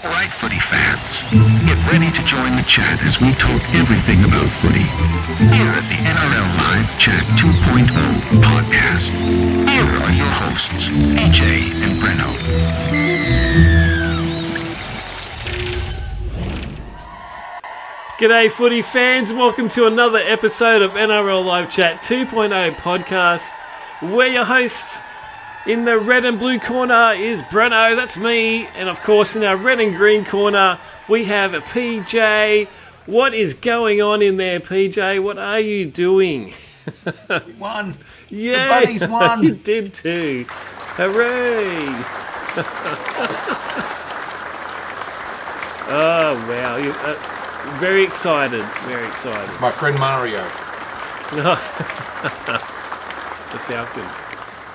Alright, footy fans, get ready to join the chat as we talk everything about footy. Here at the NRL Live Chat 2.0 podcast. Here are your hosts, P.J. and Breno. G'day footy fans, welcome to another episode of NRL Live Chat 2.0 podcast. We're your hosts. In the red and blue corner is Breno, that's me, and of course in our red and green corner we have a PJ. What is going on in there, PJ? What are you doing? We won. Yeah, The Bunnies won. You did too. Hooray! Oh wow, you very excited, very excited. It's my friend Mario. The Falcon.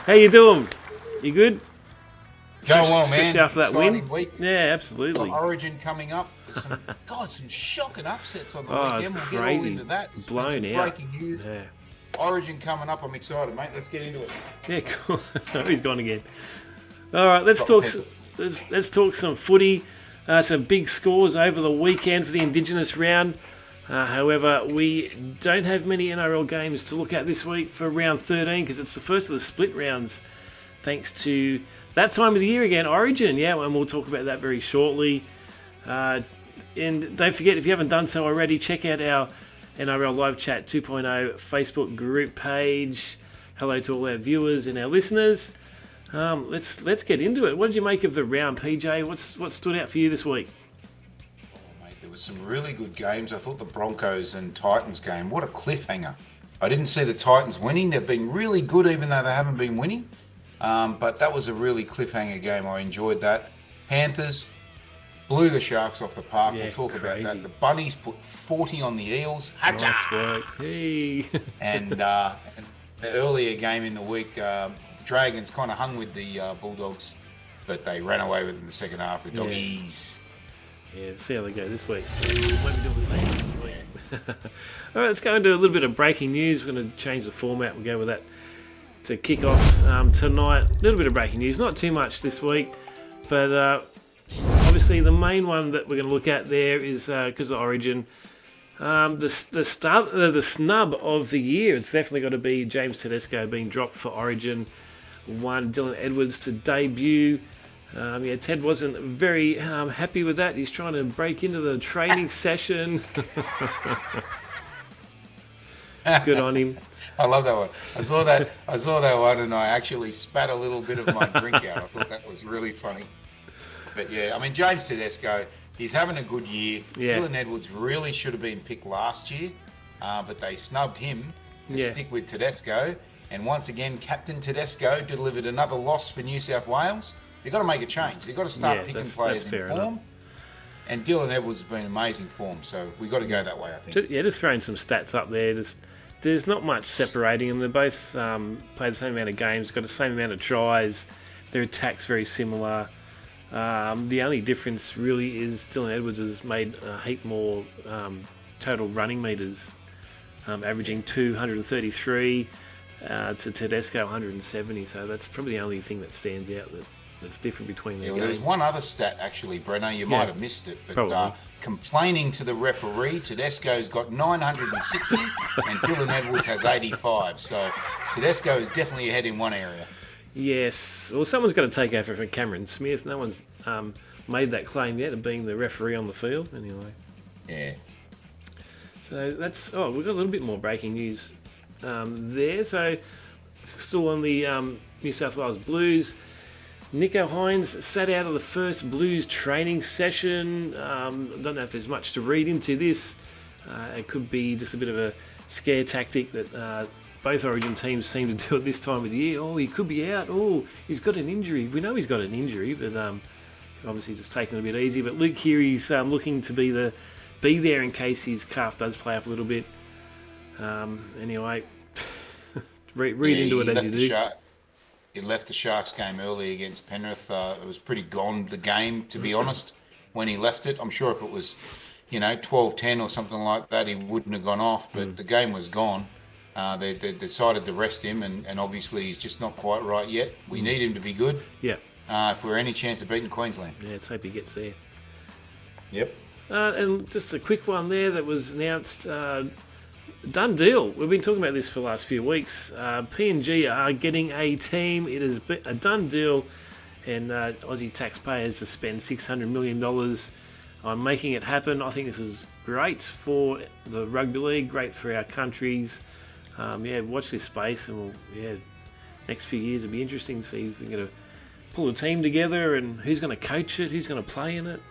How you doing? You good? Going well, man. Especially after that Exciting win. week. Yeah, absolutely. Got Origin coming up. There's some shocking upsets on the Oh, weekend. it's We'll crazy. get all into that. There's been Blown some out. breaking news. Yeah. Origin coming up. I'm excited, mate. Let's get into it. Yeah, cool. He's gone again. All right, let's Drop talk. the pencil. Let's talk some footy. Some big scores over the weekend for the Indigenous round. However, we don't have many NRL games to look at this week for round 13 because it's the first of the split rounds. Thanks to that time of the year again, Origin. Yeah, and we'll talk about that very shortly. And don't forget, if you haven't done so already, check out our NRL Live Chat 2.0 Facebook group page. Hello to all our viewers and our listeners. Let's get into it. What did you make of the round, PJ? What stood out for you this week? Oh, mate, there was some really good games. I thought the Broncos and Titans game, what a cliffhanger. I didn't see the Titans winning. They've been really good even though they haven't been winning. But that was a really cliffhanger game. I enjoyed that. Panthers blew the Sharks off the park. Yeah, We'll talk crazy. about that. The Bunnies put 40 on the Eels. Nice work. Hey. And the earlier game in the week, the Dragons kind of hung with the Bulldogs, but they ran away with them in the second half. The Doggies. Yeah, let's see how they go this week. Maybe do the same next week. All right, let's go into a little bit of breaking news. We're going to change the format. We'll go with that to kick off tonight. A little bit of breaking news, not too much this week, but obviously the main one that we're going to look at there is because of Origin. The snub of the year, it's definitely got to be James Tedesco being dropped for Origin. One, Dylan Edwards to debut. Ted wasn't very happy with that. He's trying to break into the training session. Good on him. I love that one. I saw that one, and I actually spat a little bit of my drink out. I thought that was really funny. But yeah, I mean, James Tedesco, he's having a good year. Yeah. Dylan Edwards really should have been picked last year, but they snubbed him to stick with Tedesco. And once again, Captain Tedesco delivered another loss for New South Wales. You've got to make a change. You've got to start picking players in form. Enough. And Dylan Edwards has been amazing form, so we've got to go that way, I think. Just throwing some stats up there. There's not much separating them. They both play the same amount of games, got the same amount of tries. Their attack's very similar. The only difference really is Dylan Edwards has made a heap more total running metres, averaging 233 to Tedesco 170. So that's probably the only thing that stands out that's different between their There's games. one other stat, actually, Breno. You might have missed it, but complaining to the referee, Tedesco's got 960 and Dylan Edwards has 85. So Tedesco is definitely ahead in one area. Yes. Well, someone's got to take over from Cameron Smith. No one's made that claim yet of being the referee on the field. Anyway. Yeah. So that's... Oh, we've got a little bit more breaking news there. So still on the New South Wales Blues. Nico Hines sat out of the first Blues training session. Don't know if there's much to read into this. It could be just a bit of a scare tactic that both Origin teams seem to do at this time of the year. Oh, he could be out. Oh, he's got an injury. We know he's got an injury, but obviously just taking it a bit easy. But Luke Keary's looking to be there in case his calf does play up a little bit. Anyway, read into it as you do. He left the Sharks game early against Penrith. It was pretty gone, the game, to be honest, when he left it. I'm sure if it was, 12-10 or something like that, he wouldn't have gone off, but the game was gone. They decided to rest him, and obviously he's just not quite right yet. We need him to be good. Yeah. If we're any chance of beating Queensland. Yeah, let's hope he gets there. Yep. And just a quick one there that was announced. Done deal. We've been talking about this for the last few weeks. P&G are getting a team. It is a done deal, and Aussie taxpayers to spend $600 million on making it happen. I think this is great for the rugby league, great for our countries. Watch this space, and next few years it'll be interesting to see if we're going to pull a team together and who's going to coach it, who's going to play in it.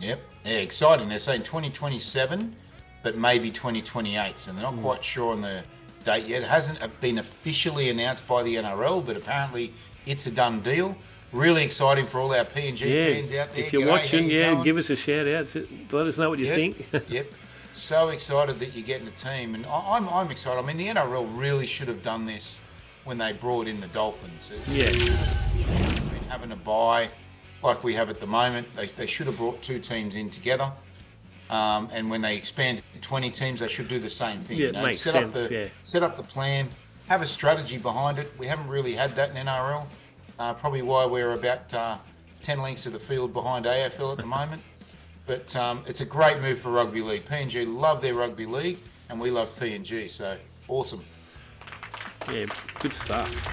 Yep. Yeah, exciting. They're saying 2027, but maybe 2028. So they're not quite sure on the date yet. It hasn't been officially announced by the NRL, but apparently it's a done deal. Really exciting for all our P&G fans out there. If you're watching, give us a shout out. Let us know what you think. Yep. So excited that you're getting a team, and I'm excited. I mean, the NRL really should have done this when they brought in the Dolphins. Yeah. Should have been having a bye like we have at the moment. They should have brought 2 teams in together. And when they expand to 20 teams, they should do the same thing. Yeah, it makes sense. Set up the plan, have a strategy behind it. We haven't really had that in NRL. Probably why we're about 10 lengths of the field behind AFL at the moment. But it's a great move for rugby league. P&G love their rugby league, and we love P&G. So awesome. Yeah, good stuff.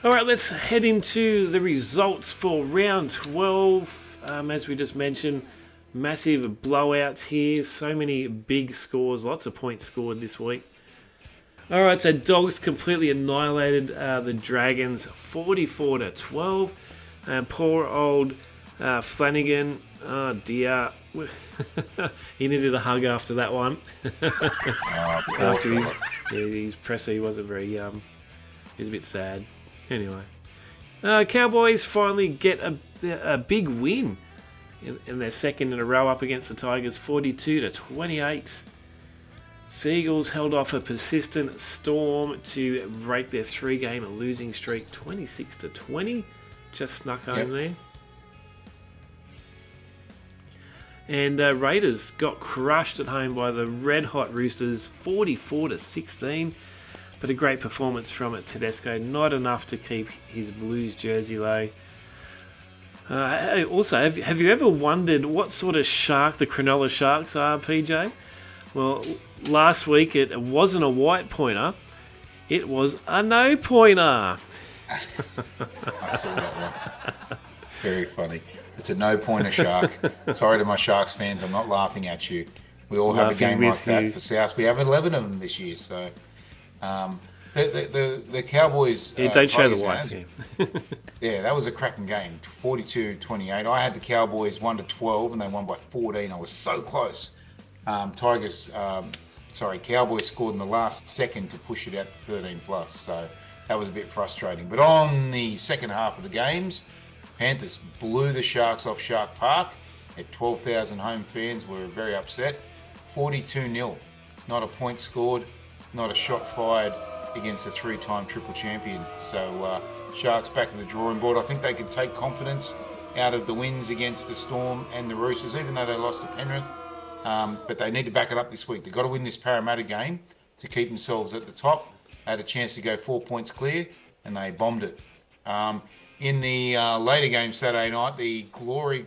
All right, let's head into the results for round 12. As we just mentioned, massive blowouts here. So many big scores, lots of points scored this week. All right, so Dogs completely annihilated the Dragons 44-12. And poor old Flanagan, oh dear. He needed a hug after that one. After his presser, he wasn't very, he was a bit sad. Anyway, Cowboys finally get a big win in their second in a row up against the Tigers, 42-28. Seagulls held off a persistent Storm to break their 3-game losing streak, 26-20. Just snuck home there. And Raiders got crushed at home by the red-hot Roosters, 44-16. But a great performance from Tedesco, not enough to keep his Blues jersey low. Also, have you ever wondered what sort of shark the Cronulla Sharks are, PJ? Well, last week it wasn't a white pointer, it was a no pointer. I saw that one. Very funny. It's a no pointer shark. Sorry to my Sharks fans, I'm not laughing at you. We all have a game like that for South. We have 11 of them this year, so the Cowboys. Don't show the whites. Yeah, that was a cracking game, 42-28. I had the Cowboys 1-12, and they won by 14. I was so close. Cowboys scored in the last second to push it out to 13 plus. So that was a bit frustrating. But on the second half of the games, Panthers blew the Sharks off Shark Park. At 12,000 home fans were very upset. 42-0. Not a point scored, not a shot fired against a 3-time triple champion. So Sharks back to the drawing board. I think they could take confidence out of the wins against the Storm and the Roosters, even though they lost to Penrith. But they need to back it up this week. They've got to win this Parramatta game to keep themselves at the top. They had a chance to go 4 points clear, and they bombed it. In the later game Saturday night, the glory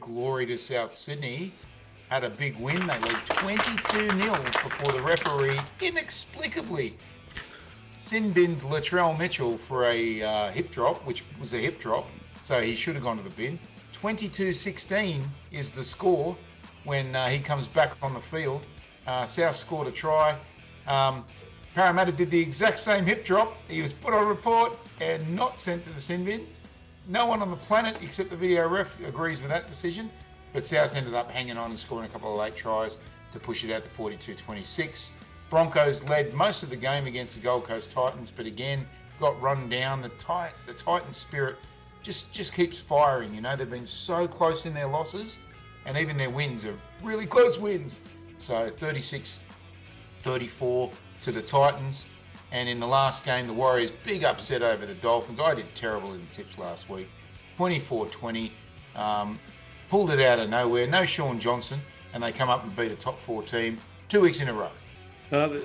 to South Sydney had a big win. They led 22-0 before the referee inexplicably sin-binned Latrell Mitchell for a hip drop, which was a hip drop, so he should have gone to the bin. 22-16 is the score when he comes back on the field. South scored a try. Parramatta did the exact same hip drop. He was put on report and not sent to the sin bin. No one on the planet except the video ref agrees with that decision, but South ended up hanging on and scoring a couple of late tries to push it out to 42-26. Broncos led most of the game against the Gold Coast Titans, but again got run down. The Titan spirit just keeps firing. You know, they've been so close in their losses, and even their wins are really close wins. So 36-34 to the Titans. And in the last game, the Warriors, big upset over the Dolphins. I did terrible in the tips last week. 24-20. Pulled it out of nowhere. No Sean Johnson. And they come up and beat a top 4 team 2 weeks in a row.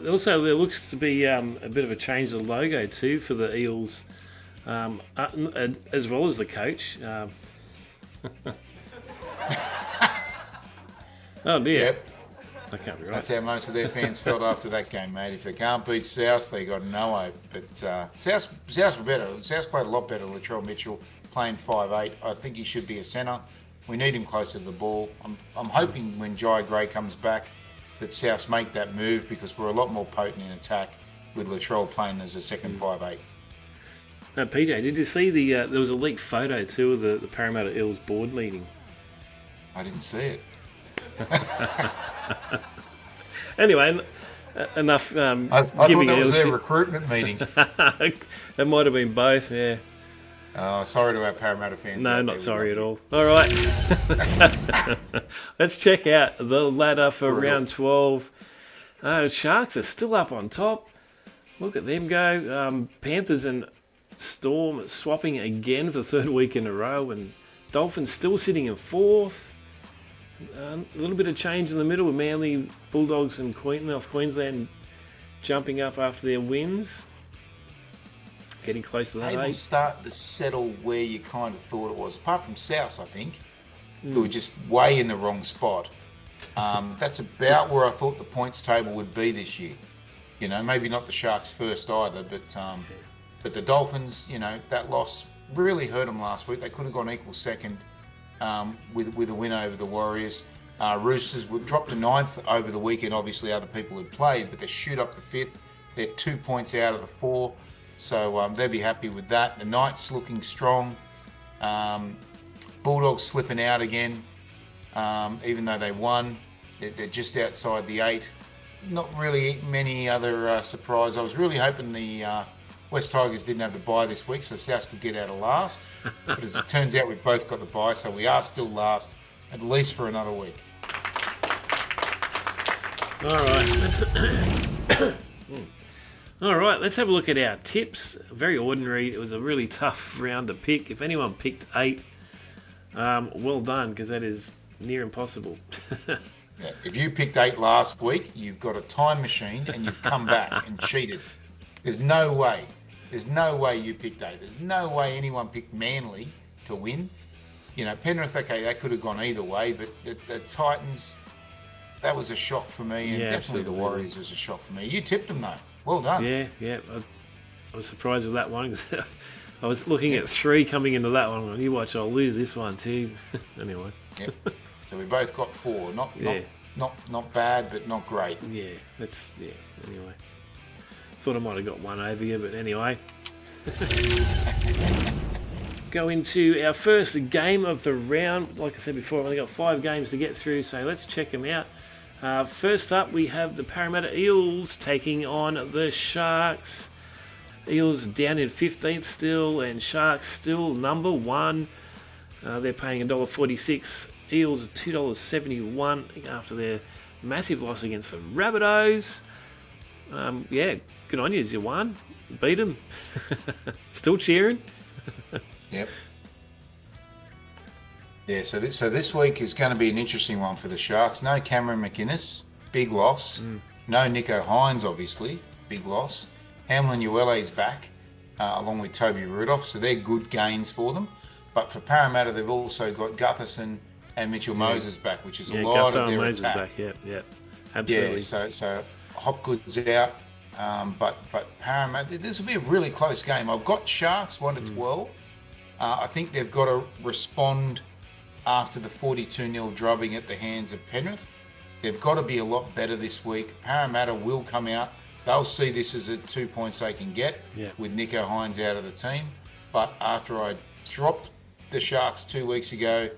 Also, there looks to be a bit of a change of logo too for the Eels, as well as the coach. Oh dear. Yep. That can't be right. That's how most of their fans felt after that game, mate. If they can't beat South, they got no hope. But South were better. South played a lot better. Latrell Mitchell playing 5'8". I think he should be a centre. We need him closer to the ball. I'm hoping when Jai Gray comes back that South make that move because we're a lot more potent in attack with Latrell playing as a second 5'8". PJ, did you see there was a leaked photo too of the Parramatta Eels board meeting? I didn't see it. Anyway, enough I thought giving that was Eels their shit. recruitment meeting. It might have been both, yeah. Sorry to our Parramatta fans. No, out not there. sorry at all. All right. Let's check out the ladder for round 12. Sharks are still up on top. Look at them go. Panthers and Storm swapping again for the third week in a row, and Dolphins still sitting in fourth. A little bit of change in the middle with Manly, Bulldogs and North Queensland jumping up after their wins. Getting close to that They will 8. start to settle where you kind of thought it was. Apart from South, I think, who were just way in the wrong spot. That's about where I thought the points table would be this year. You know, maybe not the Sharks first either, but the Dolphins, you know, that loss really hurt them last week. They could have gone equal second with a win over the Warriors. Roosters would drop to 9th over the weekend. Obviously, other people had played, but they shoot up to 5th. They're 2 points out of the 4. So they'll be happy with that. The Knights looking strong. Bulldogs slipping out again, even though they won. They're just outside the 8. Not really many other surprises. I was really hoping the West Tigers didn't have the bye this week, so South could get out of last. But as it turns out, we've both got the bye, so we are still last, at least for another week. All right. All right, let's have a look at our tips. Very ordinary. It was a really tough round to pick. If anyone picked 8, well done, because that is near impossible. Yeah, if you picked 8 last week, you've got a time machine and you've come back and cheated. There's no way. There's no way you picked 8. There's no way anyone picked Manly to win. You know, Penrith, okay, they could have gone either way, but the Titans, that was a shock for me, and Yeah, definitely absolutely. the Warriors was a shock for me. You tipped them, though. Well done. Yeah. I was surprised with that one, because I was looking at 3 coming into that one. Well, you watch, I'll lose this one too. Anyway. Yep. So we both got 4. Not bad, but not great. Yeah, anyway. Thought I might have got one over you, but anyway. Go into our first game of the round. Like I said before, I've only got 5 games to get through, so let's check them out. First up, we have the Parramatta Eels taking on the Sharks. Eels down in 15th still, and Sharks still number 1. They're paying $1.46. Eels are $2.71 after their massive loss against the Rabbitohs. Good on you, you won. Beat them. Still cheering. Yep. Yeah, so this week is going to be an interesting one for the Sharks. No Cameron McInnes, big loss. No Nico Hines, obviously, big loss. Hamlin Uele's back, along with Toby Rudolph, so they're good gains for them. But for Parramatta, they've also got Gutherson and Mitchell Moses back, which is a lot Gutho of their and Moses attack. back, yeah, absolutely. Yeah, so Hopgood's out, but Parramatta, this will be a really close game. I've got Sharks 1-12. I think they've got to respond after the 42-0 drubbing at the hands of Penrith. They've got to be a lot better this week. Parramatta will come out. They'll see this as 2 points they can get with Nico Hines out of the team. But after I dropped the Sharks 2 weeks ago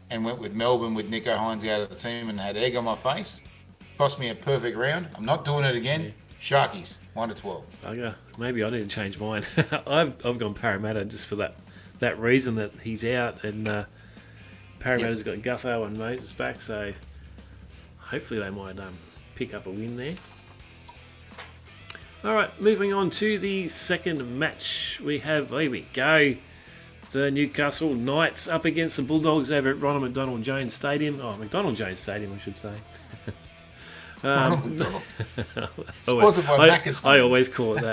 and went with Melbourne with Nico Hines out of the team and had egg on my face, cost me a perfect round. I'm not doing it again. Sharkies, 1-12. Okay, maybe I need to change mine. I've gone Parramatta just for that reason that he's out, and Parramatta's got Gutho and Moses back, so hopefully they might pick up a win there. All right, moving on to the second match. Here we go. The Newcastle Knights up against the Bulldogs over at Ronald McDonald Jones Stadium. Oh, McDonald Jones Stadium, I should say. Sponsored by Macca's. I always call it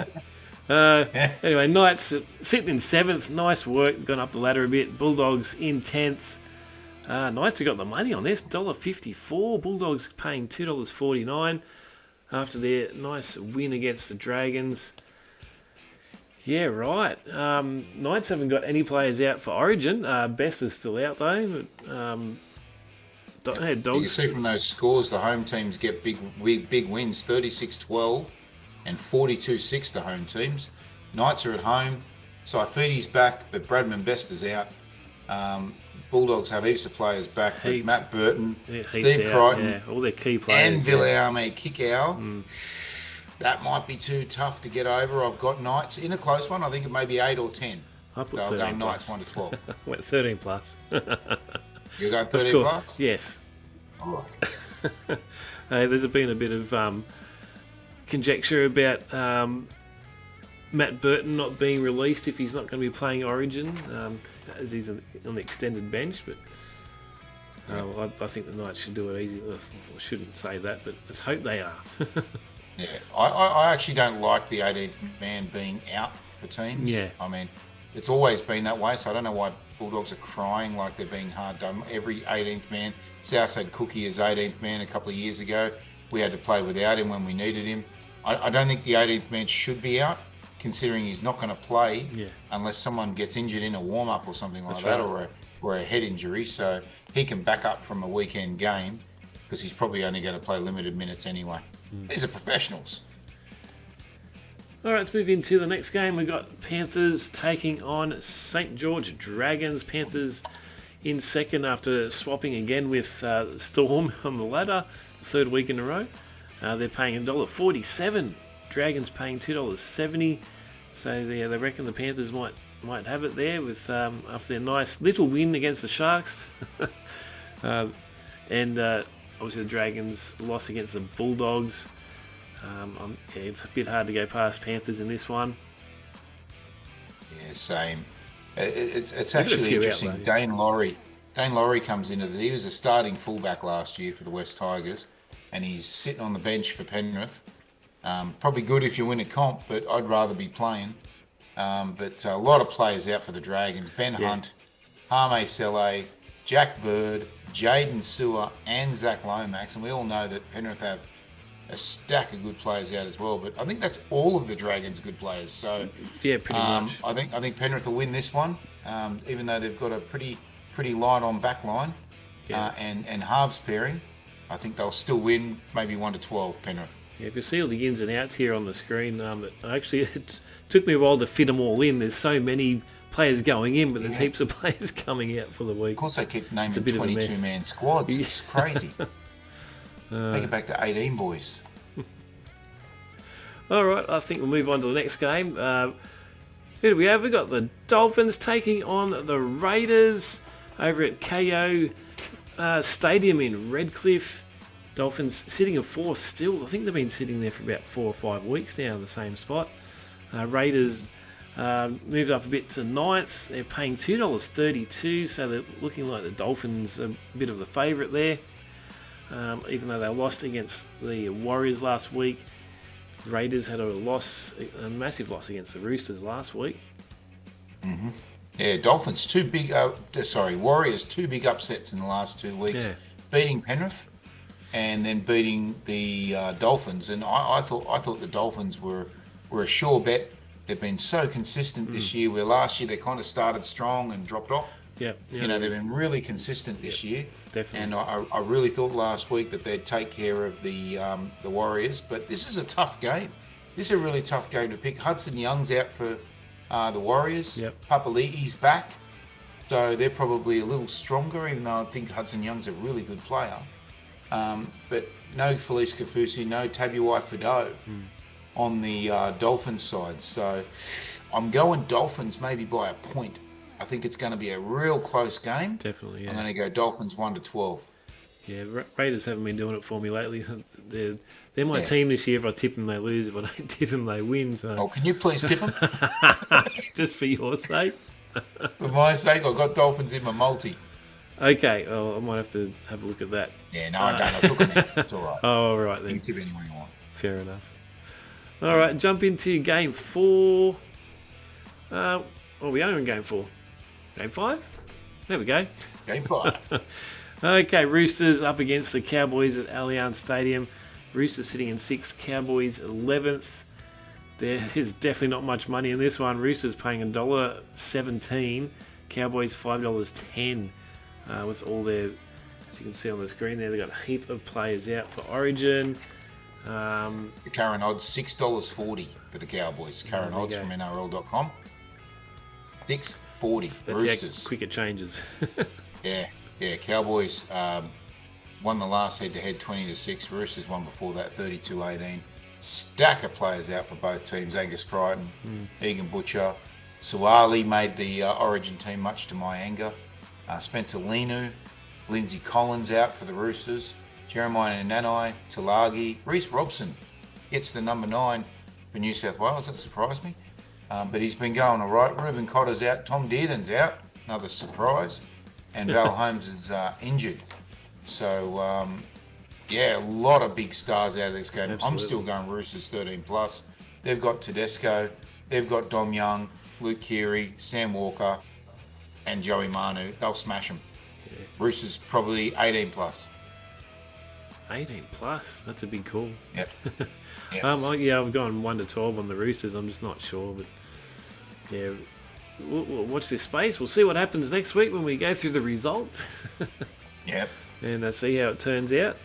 that. Anyway, Knights sitting in 7th. Nice work. Gone up the ladder a bit. Bulldogs in 10th. Knights have got the money on this, $1.54. Bulldogs paying $2.49 after their nice win against the Dragons. Yeah, right. Knights haven't got any players out for Origin. Best is still out though. But, You can see from those scores, the home teams get big wins, 36-12 and 42-6 the home teams. Knights are at home. Saifudi's back, but Bradman Best is out. Bulldogs have heaps of players back, but Matt Burton, Steve Crichton, all their key players, and Viliame Kikau. That might be too tough to get over. I've got Knights in a close one. I think it may be 8 or 10. I put so 13 I'll go Knights plus. 1-12. Went 13 plus. You're going 13 plus? Yes. All right. There's been a bit of conjecture about Matt Burton not being released if he's not going to be playing Origin, as he's on the extended bench. But I think the Knights should do it easy. I shouldn't say that, but let's hope they are. Yeah, I actually don't like the 18th man being out for teams. Yeah. I mean, it's always been that way, so I don't know why Bulldogs are crying like they're being hard done. Every 18th man, South had Cookie as 18th man a couple of years ago. We had to play without him when we needed him. I don't think the 18th man should be out, considering he's not going to play unless someone gets injured in a warm-up or something like that, or a head injury. So he can back up from a weekend game because he's probably only going to play limited minutes anyway. These are professionals. All right, let's move into the next game. We've got Panthers taking on St. George Dragons. Panthers in second after swapping again with Storm on the ladder, the third week in a row. They're paying $1.47. Dragons paying $2.70. So they reckon the Panthers might have it there with after their nice little win against the Sharks. And obviously the Dragons loss against the Bulldogs. It's a bit hard to go past Panthers in this one. Yeah, same. It's actually interesting. Dane Laurie comes into he was a starting fullback last year for the West Tigers, and he's sitting on the bench for Penrith. Probably good if you win a comp, but I'd rather be playing. But a lot of players out for the Dragons. Ben Hunt, Hame Sele, Jack Bird, Jaden Sewer, and Zach Lomax. And we all know that Penrith have a stack of good players out as well. But I think that's all of the Dragons' good players. So yeah, pretty much. I think Penrith will win this one, even though they've got a pretty light on back line and halves pairing. I think they'll still win, maybe 1-12 Penrith. Yeah, if you see all the ins and outs here on the screen, it took me a while to fit them all in. There's so many players going in, but there's heaps of players coming out for the week. Of course, they keep naming 22-man squads. It's crazy. Take it back to 18 boys. All right, I think we'll move on to the next game. Who do we have? We've got the Dolphins taking on the Raiders over at KO Stadium in Redcliffe. Dolphins sitting in fourth still. I think they've been sitting there for about 4 or 5 weeks now in the same spot. Raiders moved up a bit to ninth. They're paying $2.32, so they're looking like the Dolphins a bit of the favourite there. Even though they lost against the Warriors last week, Raiders had a massive loss against the Roosters last week. Mm-hmm. Yeah, Dolphins Warriors 2 big upsets in the last 2 weeks, beating Penrith and then beating the Dolphins. And I thought the Dolphins were a sure bet. They've been so consistent this year, where last year they kind of started strong and dropped off. They've been really consistent this year. Definitely. And I really thought last week that they'd take care of the Warriors. But this is a tough game. This is a really tough game to pick. Hudson Young's out for the Warriors. Papali'i's back. So they're probably a little stronger, even though I think Hudson Young's a really good player. But no Felice Kafusi, no Tabuai Fidow on the Dolphins side. So I'm going Dolphins maybe by a point. I think it's going to be a real close game. Definitely, yeah. I'm going to go Dolphins 1-12. Yeah, Raiders haven't been doing it for me lately. They're my team this year. If I tip them, they lose. If I don't tip them, they win. So. Oh, can you please tip them? Just for your sake. For my sake, I've got Dolphins in my multi. Okay, I might have to have a look at that. Yeah, no, I don't. I took them out. It's all right. Oh, all right then. You can tip anyone you want. Fair enough. All right, jump into game 4. We are in game 4. Game 5? There we go. Game 5. Okay, Roosters up against the Cowboys at Allianz Stadium. Roosters sitting in 6th, Cowboys 11th. There is definitely not much money in this one. Roosters paying $1.17, Cowboys $5.10 with all their, as you can see on the screen there, they've got a heap of players out for Origin. The current odds $6.40 for the Cowboys. Current odds from NRL.com. $6.40. That's Roosters. how quick it changes. Yeah. Cowboys won the last head-to-head 20-6. Roosters won before that 32-18. Stack of players out for both teams. Angus Crichton, Egan Butcher, Suwali made the Origin team, much to my anger. Spencer Linu, Lindsay Collins out for the Roosters. Jeremiah Nanai, Tulagi, Reece Robson gets the number 9 for New South Wales. That surprised me. But he's been going all right. Ruben Cotter's out. Tom Dearden's out. Another surprise. And Val Holmes is injured. So, a lot of big stars out of this game. Absolutely. I'm still going Roosters 13+. They've got Tedesco. They've got Dom Young, Luke Keary, Sam Walker, and Joey Manu. They'll smash them. Yeah. Roosters probably 18+. 18+. That's a big call. Yep. Yes. I've gone 1 to 12 on the Roosters. I'm just not sure, but yeah, we'll watch this space. We'll see what happens next week when we go through the results. Yep. And see how it turns out.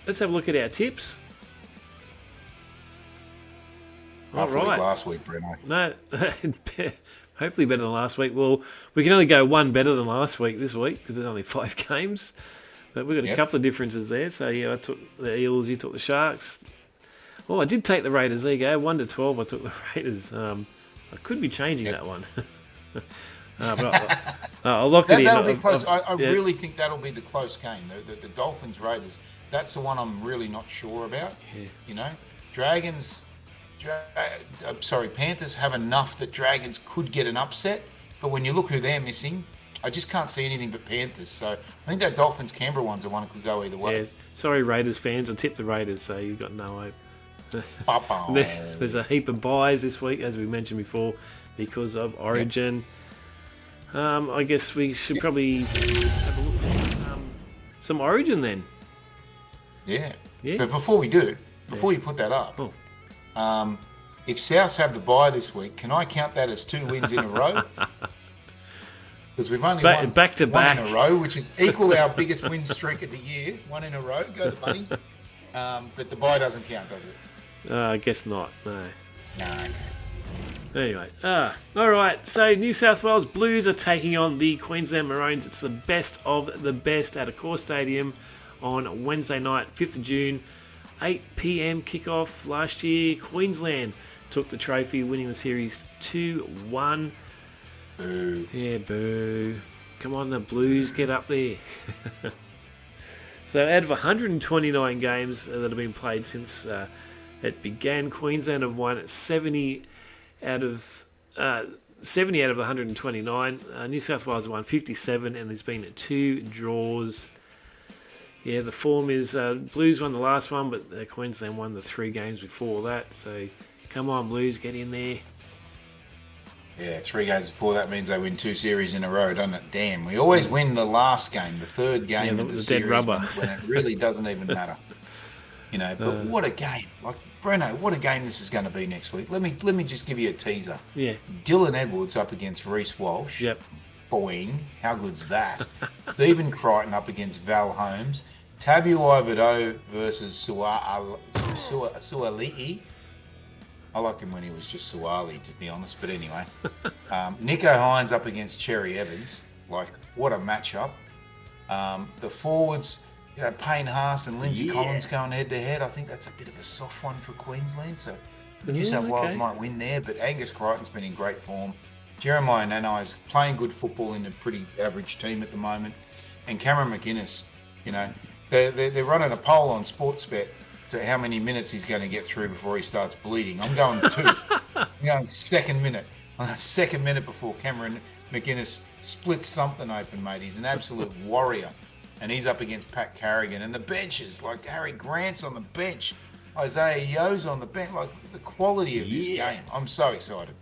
Let's have a look at our tips. All right. Last week, Breno. No, hopefully better than last week. Well, we can only go one better than last week this week because there's only 5 games. But we've got a couple of differences there. So, I took the Eels, you took the Sharks. Oh, I did take the Raiders. There you go. 1 to 12, I took the Raiders. I could be changing that one. But I'll lock it in. That'll be close. I really think that'll be the close game. The Dolphins Raiders. That's the one I'm really not sure about. Yeah. Panthers have enough that Dragons could get an upset. But when you look who they're missing, I just can't see anything but Panthers. So I think that Dolphins Canberra one's the one that could go either way. Yeah. Sorry, Raiders fans. I tipped the Raiders, so you've got no hope. There's a heap of buys this week, as we mentioned before, because of Origin. I guess we should probably have a look at some Origin then. Yeah. But before we do, you put that up, if Souths have the bye this week, can I count that as 2 wins in a row? Because we've only won back to back in a row, which is equal our biggest win streak of the year. 1 in a row. Go the Bunnies. But the bye doesn't count, does it? I guess not. No. No. Okay. Anyway, all right. So New South Wales Blues are taking on the Queensland Maroons. It's the best of the best at Accor Stadium on Wednesday night, 5th of June, 8 p.m. kickoff. Last year, Queensland took the trophy, winning the series 2-1. Boo. Yeah, boo. Come on, the Blues, get up there. So out of 129 games that have been played since it began, Queensland have won 70 out of the 129. New South Wales have won 57, and there's been 2 draws. Yeah, the form is Blues won the last one, but Queensland won the 3 games before that. So come on, Blues, get in there. Yeah, 3 games before that means they win 2 series in a row, doesn't it? Damn, we always win the last game, the 3rd game of the series, dead rubber, when it really doesn't even matter. But what a game! Like Breno, what a game this is going to be next week. Let me just give you a teaser. Yeah. Dylan Edwards up against Reece Walsh. Yep. Boing! How good's that? Stephen Crichton up against Val Holmes. Tabu Iverdo versus Suali'i. I liked him when he was just Suwali, to be honest. But anyway, Nicho Hines up against Cherry Evans. Like, what a matchup. The forwards, Payne Haas and Lindsay Collins going head-to-head. I think that's a bit of a soft one for Queensland. So New South Wales might win there. But Angus Crichton's been in great form. Jeremiah Nanai's playing good football in a pretty average team at the moment. And Cameron McInnes, they're running a poll on Sportsbet to how many minutes he's going to get through before he starts bleeding. I'm going 2. I'm going second minute. On the second minute before Cameron McInnes splits something open, mate. He's an absolute warrior. And he's up against Pat Carrigan. And the benches, like Harry Grant's on the bench. Isaiah Yo's on the bench. Like, the quality of this game. I'm so excited.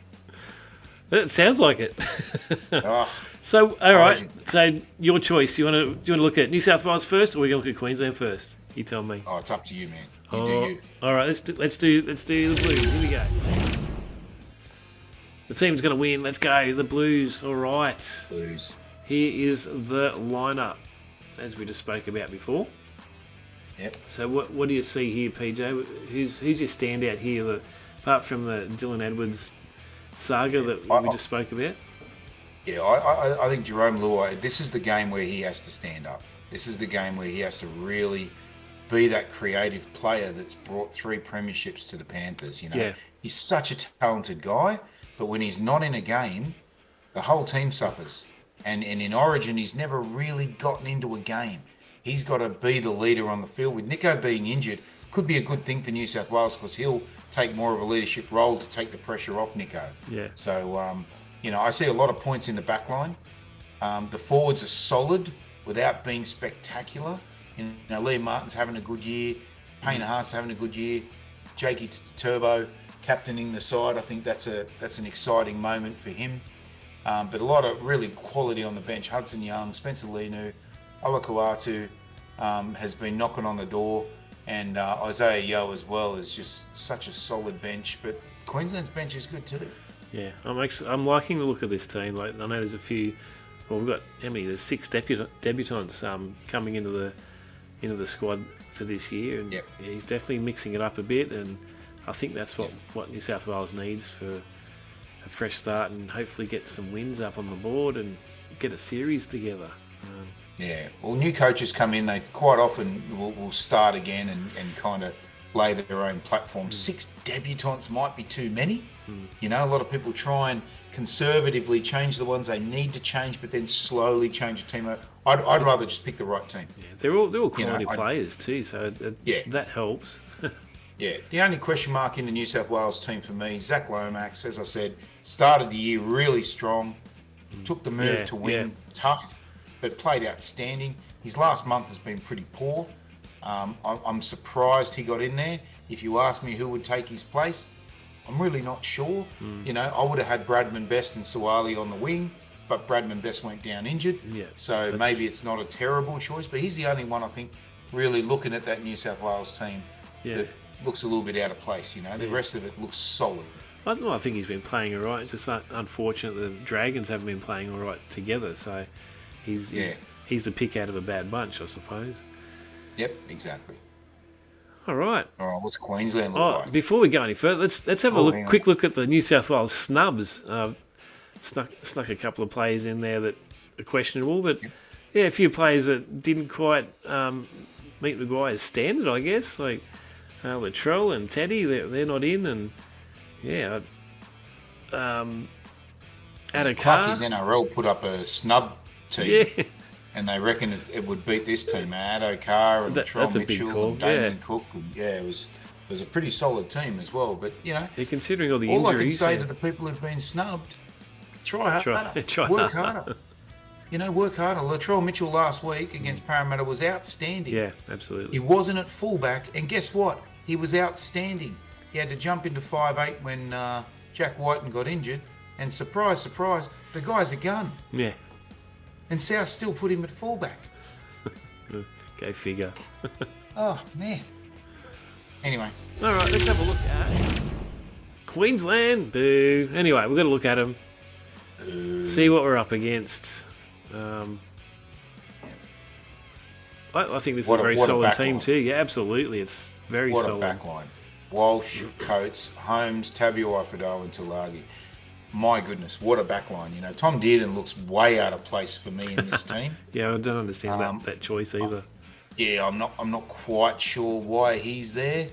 It sounds like it. Oh, So, all right. Origin. So, your choice. Do you want to look at New South Wales first, or are we going to look at Queensland first? You tell me. oh, it's up to you, man. You Oh, do you. all right. Let's do the Blues. Here we go. The team's going to win. Let's go. The Blues. All right. Blues. Here is the lineup, as we just spoke about before. Yep. So, what do you see here, PJ? Who's your standout here, apart from the Dylan Edwards saga that we just spoke about? Yeah, I think Jerome Luai, this is the game where he has to stand up. This is the game where he has to really be that creative player that's brought 3 premierships to the Panthers. You know, Yeah. He's such a talented guy, but when he's not in a game, the whole team suffers. And in Origin, he's never really gotten into a game. He's got to be the leader on the field. With Nico being injured, could be a good thing for New South Wales because he'll take more of a leadership role to take the pressure off Nico. Yeah. So, I see a lot of points in the back line. The forwards are solid without being spectacular. Liam Martin's having a good year. Payne Haas having a good year. Jakey Turbo captaining the side. I think that's an exciting moment for him. But a lot of really quality on the bench. Hudson Young, Spencer Lenu, Olakuatu has been knocking on the door. And Isaiah Yeo as well is just such a solid bench. But Queensland's bench is good too. Yeah, I'm liking the look of this team. Like, I know there's a few. Well, we've got how many? There's 6 debutants coming into the squad for this year, and Yep. yeah, he's definitely mixing it up a bit. And I think that's what New South Wales needs for a fresh start, and hopefully get some wins up on the board and get a series together. Yeah, well, new coaches come in, they quite often will start again and kind of lay their own platform. 6 debutants might be too many. A lot of people try and conservatively change the ones they need to change, but then slowly change a team. I'd rather just pick the right team. Yeah, they're all quality players too, so that helps. Yeah, the only question mark in the New South Wales team for me, Zach Lomax, as I said, started the year really strong, took the move to win, tough, but played outstanding. His last month has been pretty poor. I'm surprised he got in there. If you ask me who would take his place, I'm really not sure. I would have had Bradman Best and Suwali on the wing, but Bradman Best went down injured. Yeah, so maybe it's not a terrible choice, but he's the only one, I think, really looking at that New South Wales team that looks a little bit out of place. The rest of it looks solid. I think he's been playing all right. It's just unfortunate the Dragons haven't been playing all right together, so he's the pick out of a bad bunch, I suppose. Yep, exactly. All right. All right, what's Queensland look like? Before we go any further, let's have a quick look at the New South Wales snubs. Snuck a couple of players in there that are questionable, but a few players that didn't quite meet Maguire's standard, I guess. Like Latrell and Teddy, they're not in, and Adokar. Clarkie's NRL put up a snub team. Yeah. And they reckon it would beat this team, Adokar and Latrell Mitchell and Damien Cook. And, it was a pretty solid team as well. But, considering all the all injuries, I can say to the people who've been snubbed, try harder. Try work harder. Work harder. Latrell Mitchell last week against Parramatta was outstanding. Yeah, absolutely. He wasn't at fullback, and guess what? He was outstanding. He had to jump into 5'8" when Jack Whiten got injured, and surprise, surprise, the guy's a gun. Yeah. And South still put him at fullback. Go figure. Oh, man. Anyway. All right, let's have a look at Queensland. Boo. Anyway, we've got to look at them. See what we're up against. I think this is a very solid team too. Yeah, absolutely. It's very solid. What a backline. Walsh, Coates, Holmes, Tabuai-Fidow and Tulagi. My goodness, what a backline. Tom Dearden looks way out of place for me in this team. Yeah, I don't understand that choice either. I'm not quite sure why he's there.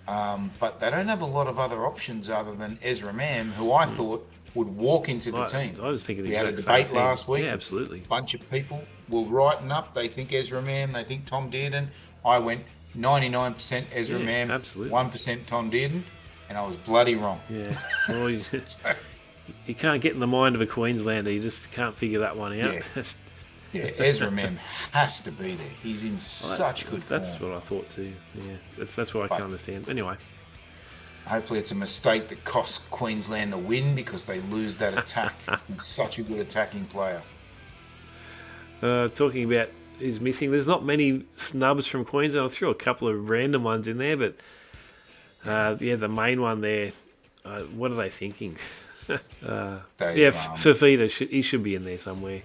But they don't have a lot of other options other than Ezra Mam, who I thought would walk into the team. I was thinking the we had a exact same debate thing. last week. Yeah, absolutely. A bunch of people were writing up. They think Ezra Mam, they think Tom Dearden. I went 99% Ezra Mam, absolutely. 1% Tom Dearden, and I was bloody wrong. Yeah. Well, you can't get in the mind of a Queenslander. You just can't figure that one out. Yeah, Ezra Mam has to be there. He's in such good form. That's what I thought too. Yeah, that's what I can understand. Anyway. Hopefully it's a mistake that costs Queensland the win because they lose that attack. He's such a good attacking player. Talking about who's missing, there's not many snubs from Queensland. I threw a couple of random ones in there, but the main one there, what are they thinking? Fafita, he should be in there somewhere.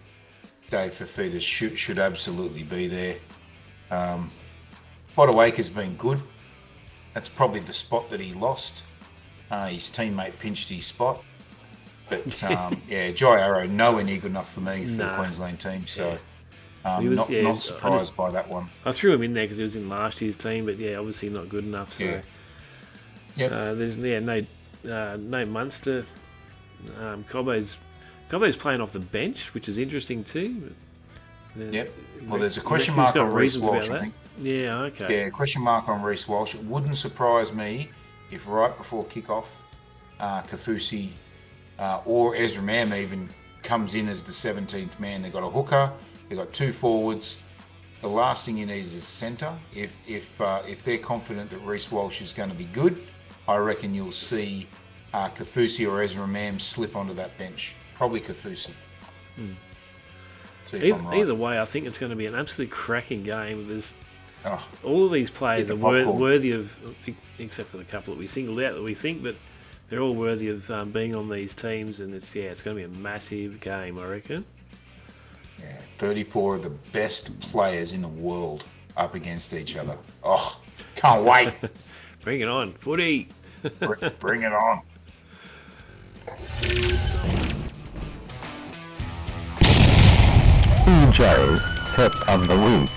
Dave Fafita should absolutely be there. Bodawaker's been good. That's probably the spot that he lost. His teammate pinched his spot. But, Jai Arrow, nowhere near good enough for me for the Queensland team. So, not surprised by that one. I threw him in there because he was in last year's team, but, obviously not good enough. So, there's no Munster. Cobbo's playing off the bench, which is interesting too. Well, there's a question mark on Reece Walsh, I think. Yeah, okay. Yeah, question mark on Reece Walsh. It wouldn't surprise me if right before kickoff, Kafusi or Ezra Mam even comes in as the 17th man. They've got a hooker, they've got two forwards. The last thing you need is a centre. If they're confident that Reece Walsh is going to be good, I reckon you'll see Kafusi or Ezra Mam slip onto that bench. Probably Kafusi. Either way, I think it's going to be an absolute cracking game. There's all of these players are worthy of, except for the couple that we singled out that we think, but they're all worthy of being on these teams, and it's going to be a massive game, I reckon. 34 of the best players in the world up against each other. Oh, can't wait. Bring it on, footy. Bring it on. P.J.'s Tip of the Week.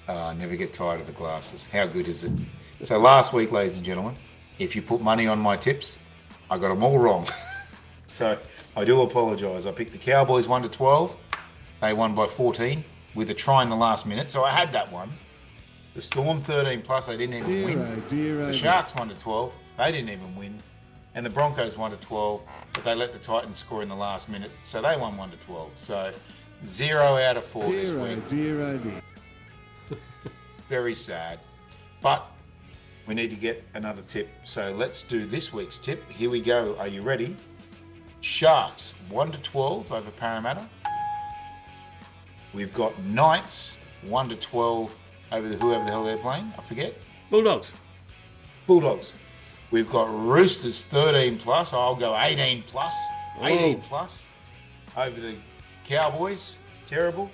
I never get tired of the glasses. How good is it? So last week, ladies and gentlemen, if you put money on my tips, I got them all wrong. So I do apologise. I picked the Cowboys 1-12. They won by 14 with a try in the last minute. So I had that one. The Storm 13+, they didn't even win. The Sharks 1-12. They didn't even win. And the Broncos 1-12, but they let the Titans score in the last minute. So they won 1-12. So 0 out of 4 this week. Very sad. But we need to get another tip. So let's do this week's tip. Here we go. Are you ready? Sharks 1-12 over Parramatta. We've got Knights 1-12 over whoever the hell they're playing. I forget. Bulldogs. We've got Roosters 13+. I'll go 18+. 18+ over the Cowboys. Terrible.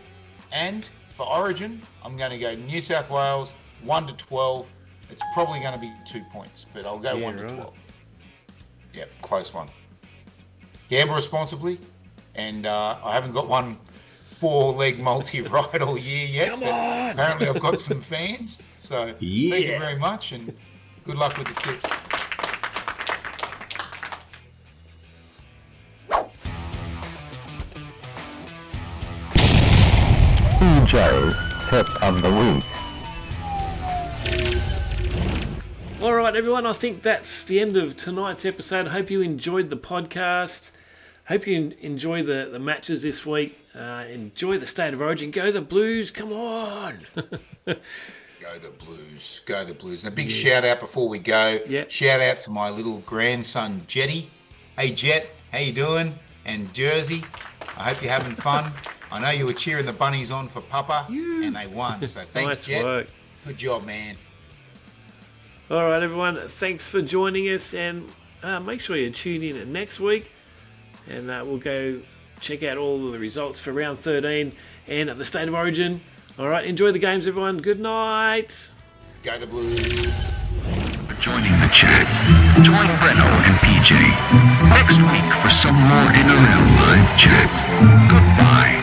And for Origin, I'm going to go New South Wales 1-12. It's probably going to be 2 points, but I'll go 1-12. Right. Yep, close one. Gamble responsibly, and I haven't got one 4-leg multi right all year yet. Come on! Apparently I've got some fans, so thank you very much, and good luck with the tips. P.J.'s Tip of the Week. All right, everyone, I think that's the end of tonight's episode. Hope you enjoyed the podcast. Hope you enjoy the matches this week. Enjoy the State of Origin. Go the Blues. Come on. Go the Blues. Go the Blues. And a big shout out before we go. Yep. Shout out to my little grandson, Jetty. Hey, Jet, how you doing? And Jersey, I hope you're having fun. I know you were cheering the bunnies on for Papa, and they won. So thanks, Nice Jet. work. Good job, man. All right, everyone. Thanks for joining us, and make sure you tune in next week, and we'll go check out all of the results for round 13 and at the State of Origin. All right, enjoy the games, everyone. Good night. Go the Blues. Joining the chat. Join Breno and PJ next week for some more NRL live chat. Goodbye.